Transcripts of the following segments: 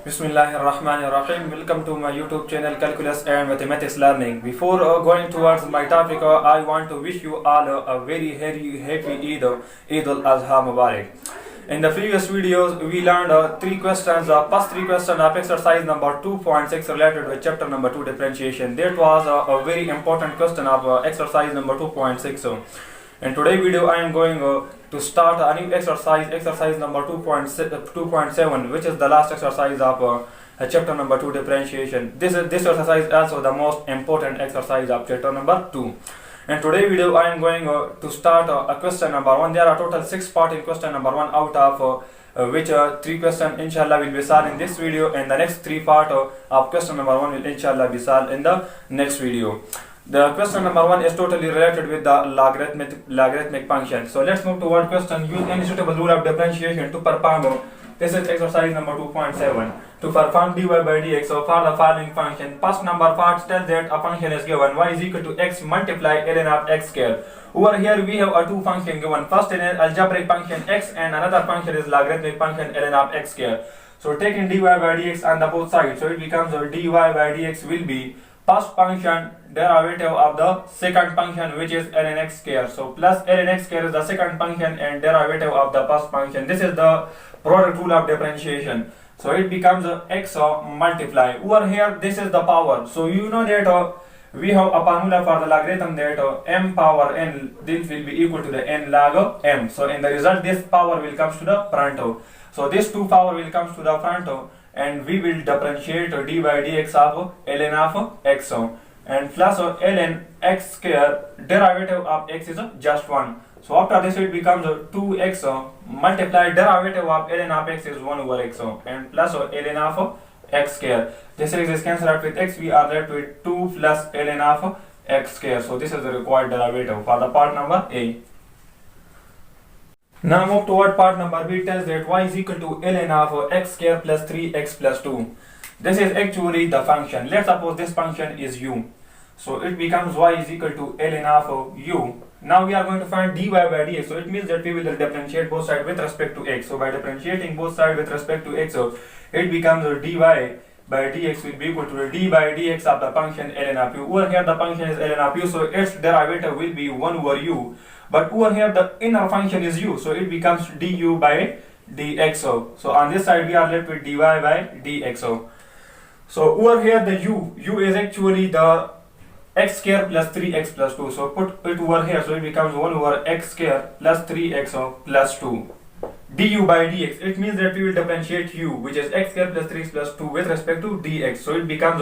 Bismillahirrahmanirrahim. Welcome to my YouTube channel Calculus and Mathematics Learning. Before going towards my topic, I want to wish you all a very happy Eid al-Adha Mubarak. In the previous videos, we learned three questions. First three questions of exercise number 2.6 related with chapter number 2 differentiation. That was a very important question of exercise number 2.6. In today's video, I am going to start a new exercise number 2.7, which is the last exercise of chapter number 2 differentiation. This exercise is also the most important exercise of chapter number 2. In today's video, I am going to start a question number 1. There are total 6 parts in question number 1, out of which 3 questions inshallah will be solved in this video, and the next 3 parts of question number 1 will inshallah be solved in the next video. The question number 1 is totally related with the logarithmic function. So let's move toward question. Use any suitable rule of differentiation to perform. This is exercise number 2.7. To perform dy by dx for the following function. First number part tells that a function is given y is equal to x multiply ln of x square. Over here we have a two function given. First is an algebraic function x and another function is logarithmic function ln of x square. So taking dy by dx on the both sides, so it becomes dy by dx will be first function derivative of the second function, which is lnx². So plus lnx² is the second function and derivative of the first function. This is the product rule of differentiation. So it becomes x multiply. Over here this is the power. So you know that we have a formula for the logarithm that m power n, this will be equal to the n log m. So in the result this power will come to the front. So this 2 power will come to the front, and we will differentiate dy by dx of ln of x, and plus ln x², derivative of x is just 1. So after this it becomes 2x multiply derivative of ln of x is 1 over x, and plus ln of x². This is cancelled out with x, we are left with 2 plus ln of x². So this is the required derivative for the part number A. Now move toward part number B. Tells that y is equal to ln of x² plus 3x plus 2. This is actually the function. Let's suppose this function is u. So it becomes y is equal to ln of u. Now we are going to find dy by dx. So it means that we will differentiate both sides with respect to x. So by differentiating both sides with respect to x, it becomes dy by dx will be equal to d by dx of the function ln of u. Over here the function is ln of u, so its derivative will be 1 over u. But over here the inner function is u, so it becomes du by dx. So on this side we are left with dy by dx. So over here the u is actually the x² plus 3x plus 2. So put it over here, so it becomes 1 over x² plus 3x plus 2 du by dx. It means that we will differentiate u, which is x² plus 3x plus 2 with respect to dx. So it becomes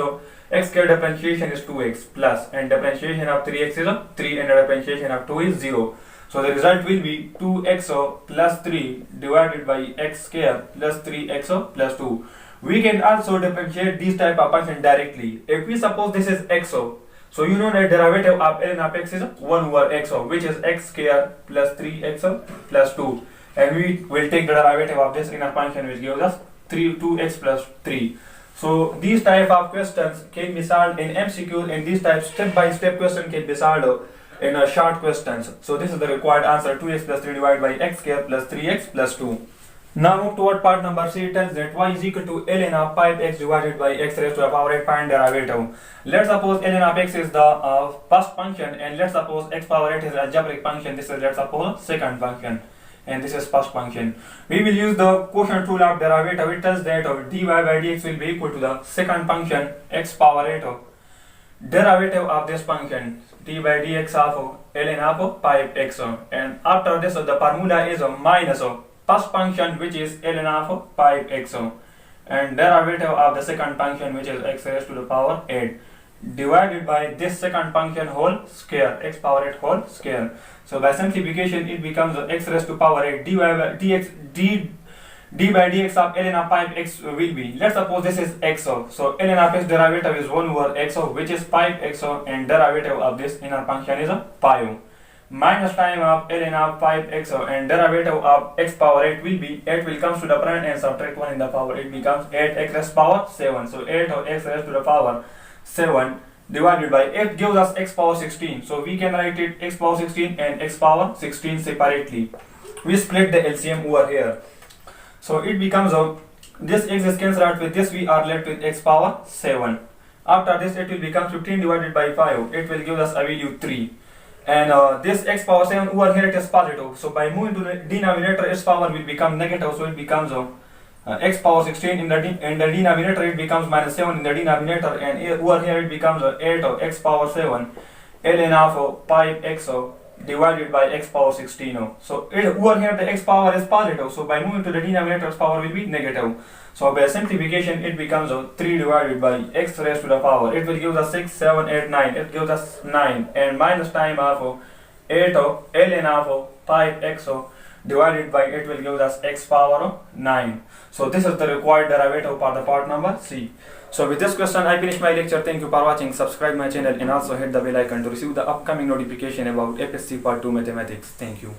x² differentiation is 2x plus, and differentiation of 3x is 3, and the differentiation of 2 is 0. So the result will be 2x plus 3 divided by x² plus 3x plus 2. We can also differentiate these type of function directly. If we suppose this is x, so you know that derivative of ln of x is 1 over x, which is x² plus 3x plus 2. And we will take the derivative of this inner function, which gives us 2x plus 3. So these type of questions can be solved in MCQ, and these type step-by-step question can be solved in short questions. So this is the required answer, 2x plus 3 divided by x² plus 3x plus 2. Now move toward part number C. Tells that y is equal to ln of 5x divided by x raised to the power 8. Find derivative. Let's suppose ln of x is the first function, and let's suppose x power 8 is algebraic function. This is, let's suppose, second function, and this is first function. We will use the quotient rule of derivative. It tells that dy by dx will be equal to the second function x power 8 derivative of this function d by dx of ln of 5x, and after this the formula is minus first function, which is ln of 5x, and derivative of the second function, which is x raised to the power 8, divided by this second function whole square, x power 8 whole square. So by simplification it becomes x raised to power 8 d by dx of ln of 5x will be, let's suppose this is x, so ln of x derivative is 1 over x, which is 5x, and derivative of this inner function is 5, minus time of ln of 5x, and derivative of x power 8 will be 8 will come to the front and subtract 1 in the power. It becomes 8x raised to power 7. So 8 of x raised to the power 7 divided by 8 gives us x power 16. So we can write it x power 16 and x power 16 separately. We split the LCM over here. So it becomes This x is cancelled out with this, we are left with x power 7. After this it will become 15 divided by 5, it will give us a value 3. And this x power 7 over here it is positive, so by moving to the denominator its power will become negative, so it becomes x power 16 in the denominator, it becomes minus 7 in the denominator, and over here it becomes 8 of x power 7 ln of 5x divided by x power 16. So over here the x power is positive, so by moving to the denominator its power will be negative. So by simplification it becomes 3 divided by x raised to the power, it will give us 6, 7, 8, 9, it gives us 9, and minus time of 8 of ln of 5x divided by, it will give us x power 9. So this is the required derivative for the part number C. So with this question I finish my lecture. Thank you for watching. Subscribe my channel and also hit the bell icon to receive the upcoming notification about FSC part 2 mathematics. Thank you.